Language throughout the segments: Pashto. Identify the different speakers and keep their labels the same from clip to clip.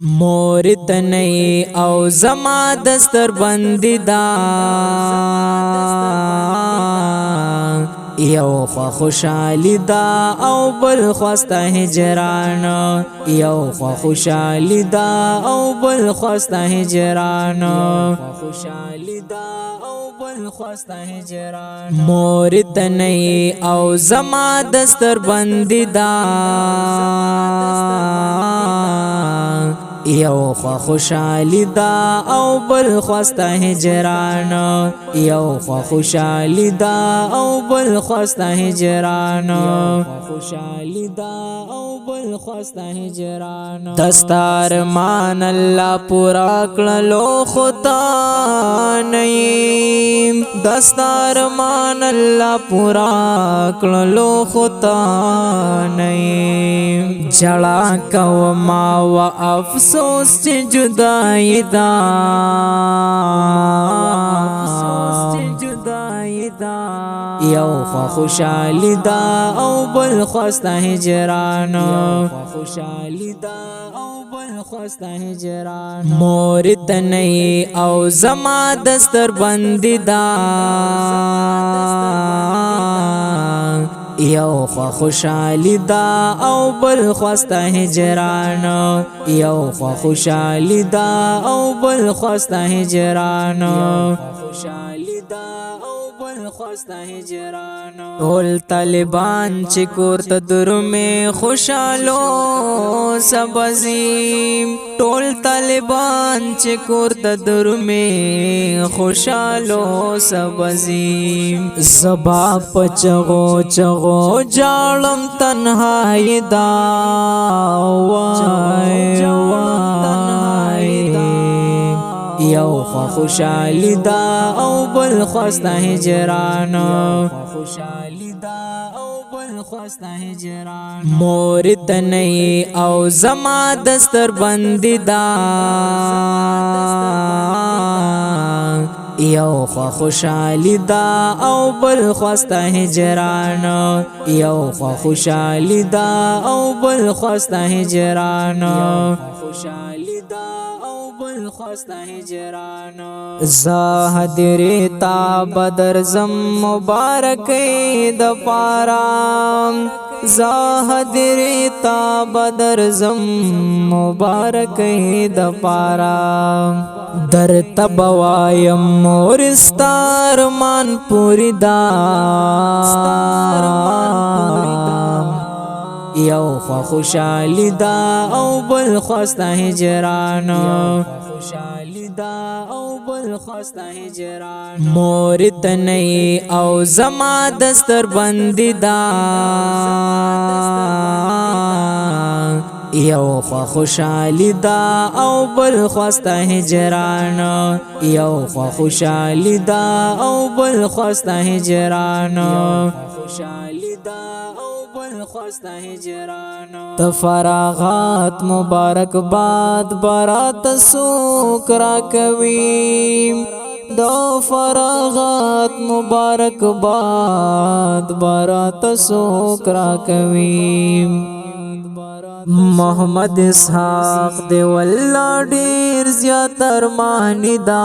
Speaker 1: مورد نئی او زما دستر بندی دا یو خوا خوشحالی دا او بل خواستا هجران یو خوا خوشحالی دا او بل خواستا هجران خوشحالی دا او بل خواستا هجران مورد نئی او زما دستر بندی دا یو خوا خوشحالی دا او بل خواستا هجران یو خوا خوشحالی دا او بل خواستا هجران خوشحالی دا او بل خواستا هجران دستار مان الله پورا کړلو خدا نیم دستار مان الله پورا کړلو خدا نیم جړا کو ما و افسوس چې جدائی دا یو خوا خوشحالی دا او بل خواستا هجران خوشحالی دا او بل خواستا هجران مورد نئی او زما دستر بندی دا یو خوا خوشحالی دا او بل خواستا هجران یو خوا خوشحالی دا او بل خواستا هجران خوشحالی دا او بل خواستا هجران ټول طالبان چې کورته درمه خوشالو سبزیم ټول طالبان چې کورته درمه خوشالو سبزیم زبا پچغو چغو جالم تنهایی دا وای یو خوا خوشحالی دا او بل خواستا هجران خوشحالی دا او بل خواستا هجران مورد نئی او زما دستر بندی دا یو خوا خوشحالی دا او بل خواستا هجران یو خوا خوشحالی دا او بل خواستا هجران خوشحالی دا بل خواستا هجران زاهدری تا بدر زم مبارک د پارام زاهدری تا بدر زم مبارک د پارام در تبوایم مورستار مان پوری دا یو خوا خوشحالی دا او بل خواستا هجران خوشحالی دا او بل خواستا هجران مورد نئی او زما دستر بندی دا یو خوا خوشحالی دا او بل خواستا هجران یو خوا خوشحالی دا او بل خواستا هجران خوشحالی دا خواستا هجران تفراغات مبارک باد برات سوکرا کویم دو فراغات مبارک باد برات سوکرا کویم محمد اسحاق دی والله ډیر زیات ارمانی دا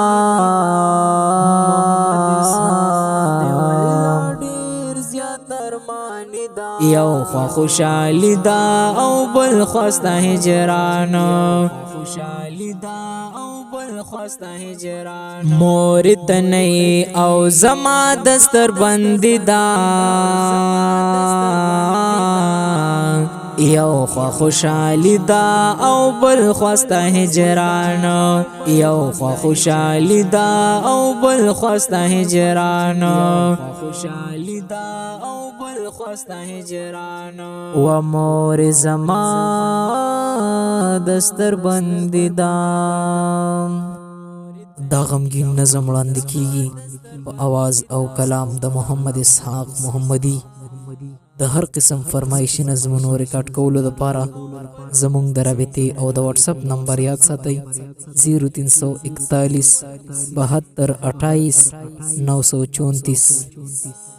Speaker 1: یو خوا خوشحالی دا او بل خواستا هجران خوشحالی دا او بل خواستا هجران مورد نئی او زما دستر بندی دا یو خوا خوشحالی دا او بل خواستا هجران یو خوا خوشحالی دا او بل خواستا هجران خوشحالی دا او بل خواستا هجران و مور زما دستر بندی دا دا غمگین نظم وړاندې کیږي په आवाज او کلام د محمد اسحاق محمدي د هر قسم فرمایشي نظمونو ریکارډ کولو لپاره زموږ د رابطې او د واتس اپ نمبر یاد ساتئ 0341 72 28 934